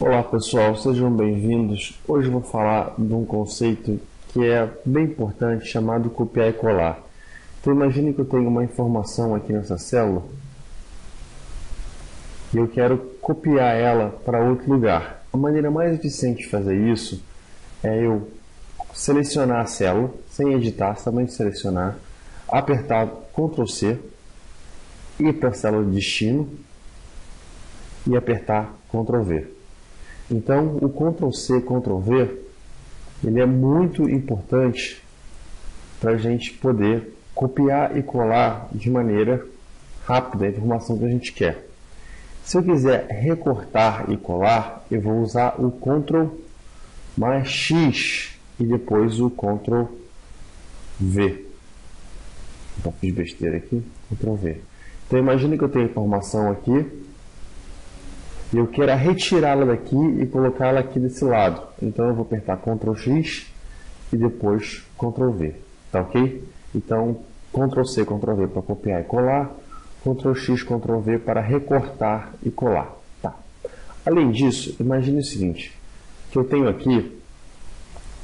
Olá pessoal, sejam bem-vindos. Hoje eu vou falar de um conceito que é bem importante chamado copiar e colar. Então imagine que eu tenho uma informação aqui nessa célula e eu quero copiar ela para outro lugar. A maneira mais eficiente de fazer isso é eu selecionar a célula, sem editar, somente selecionar, apertar Ctrl C, ir para a célula de destino e apertar Ctrl V. Então, o Ctrl+C, Ctrl+V, ele é muito importante para a gente poder copiar e colar de maneira rápida a informação que a gente quer. Se eu quiser recortar e colar, eu vou usar o Ctrl mais X e depois o Ctrl+V. Então, fiz besteira aqui, Ctrl+V. Então, imagine que eu tenho a informação aqui e eu quero retirá-la daqui e colocá-la aqui desse lado. Então eu vou apertar Ctrl X e depois Ctrl V. Tá ok? Então Ctrl C, Ctrl V para copiar e colar. Ctrl X, Ctrl V para recortar e colar. Tá. Além disso, imagine o seguinte, que eu tenho aqui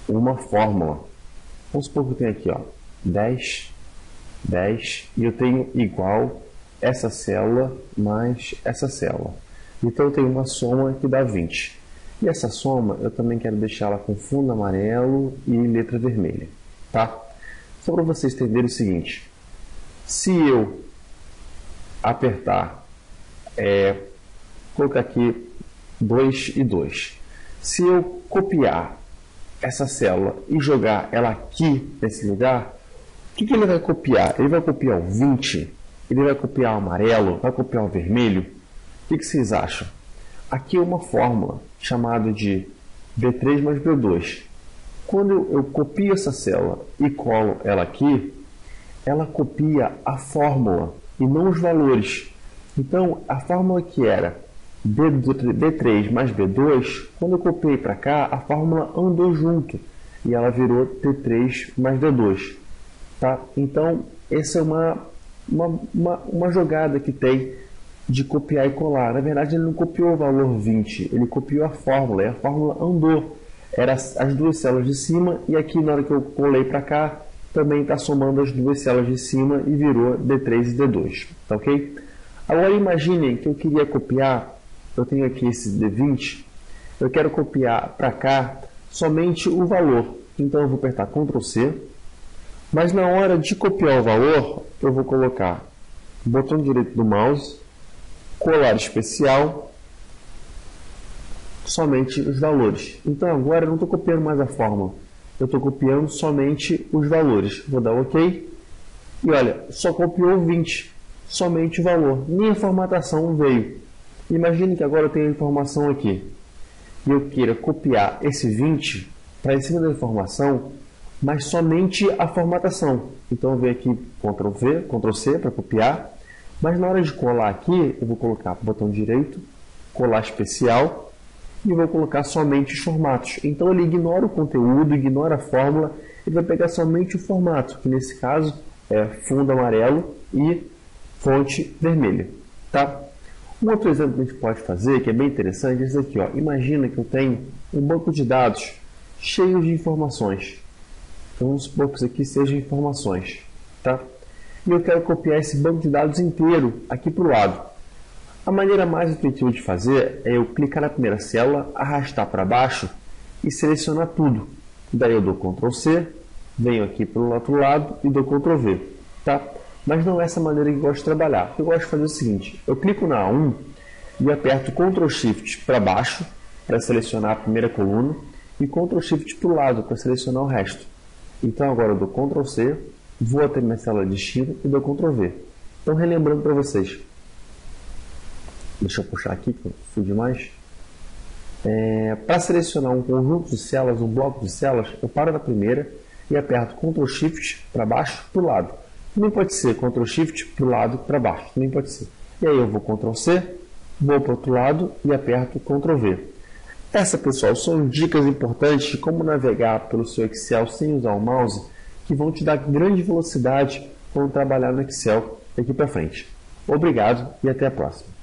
uma fórmula. Vamos supor que eu tenho aqui, ó, 10, 10, e eu tenho igual essa célula mais essa célula. Então eu tenho uma soma que dá 20. E essa soma eu também quero deixá-la com fundo amarelo e letra vermelha. Tá? Só para vocês entenderem o seguinte. Se eu apertar, colocar aqui 2 e 2. Se eu copiar essa célula e jogar ela aqui nesse lugar, o que ele vai copiar? Ele vai copiar o 20, ele vai copiar o amarelo, vai copiar o vermelho. O que vocês acham? Aqui é uma fórmula chamada de B3 mais B2. Quando eu copio essa célula e colo ela aqui, ela copia a fórmula e não os valores. Então, a fórmula que era B3 mais B2, quando eu copiei para cá, a fórmula andou junto e ela virou T3 mais D2. Tá? Então, essa é uma jogada que tem de copiar e colar. Na verdade, ele não copiou o valor 20, ele copiou a fórmula, e a fórmula andou. Eram as duas células de cima, e aqui na hora que eu colei para cá, também está somando as duas células de cima e virou D3 e D2. Tá ok? Agora imaginem que eu queria copiar, eu tenho aqui esse D20, eu quero copiar para cá somente o valor. Então eu vou apertar Ctrl C, mas na hora de copiar o valor, eu vou colocar o botão direito do mouse, colar especial, somente os valores. Então agora eu não estou copiando mais a fórmula, eu estou copiando somente os valores. Vou dar OK. E olha, só copiou 20, somente o valor, nem a formatação veio. Imagine que agora eu tenho a informação aqui e eu queira copiar esse 20 para em cima da informação, mas somente a formatação. Então eu venho aqui Ctrl V, Ctrl C para copiar. Mas na hora de colar aqui, eu vou colocar o botão direito, colar especial, e vou colocar somente os formatos. Então ele ignora o conteúdo, ignora a fórmula, ele vai pegar somente o formato, que nesse caso é fundo amarelo e fonte vermelha. Tá? Um outro exemplo que a gente pode fazer, que é bem interessante, é esse aqui. Ó. Imagina que eu tenho um banco de dados cheio de informações. Então vamos supor que isso aqui seja informações. Tá? E eu quero copiar esse banco de dados inteiro aqui para o lado. A maneira mais efetiva de fazer é eu clicar na primeira célula, arrastar para baixo e selecionar tudo. Daí eu dou Ctrl C, venho aqui para o outro lado e dou Ctrl V. Tá? Mas não é essa maneira que eu gosto de trabalhar. Eu gosto de fazer o seguinte, eu clico na A1 e aperto Ctrl Shift para baixo para selecionar a primeira coluna e Ctrl Shift para o lado para selecionar o resto. Então agora eu dou Ctrl C, vou até minha célula de destino e dou Ctrl V. Então, relembrando para vocês. Deixa eu puxar aqui, que eu fui demais. Para selecionar um conjunto de células, um bloco de células, eu paro na primeira e aperto Ctrl Shift para baixo, para o lado. Também pode ser Ctrl Shift para o lado, para baixo. Também pode ser. E aí eu vou Ctrl C, vou para o outro lado e aperto Ctrl V. Essa, pessoal, são dicas importantes de como navegar pelo seu Excel sem usar o mouse, que vão te dar grande velocidade quando trabalhar no Excel daqui para frente. Obrigado e até a próxima.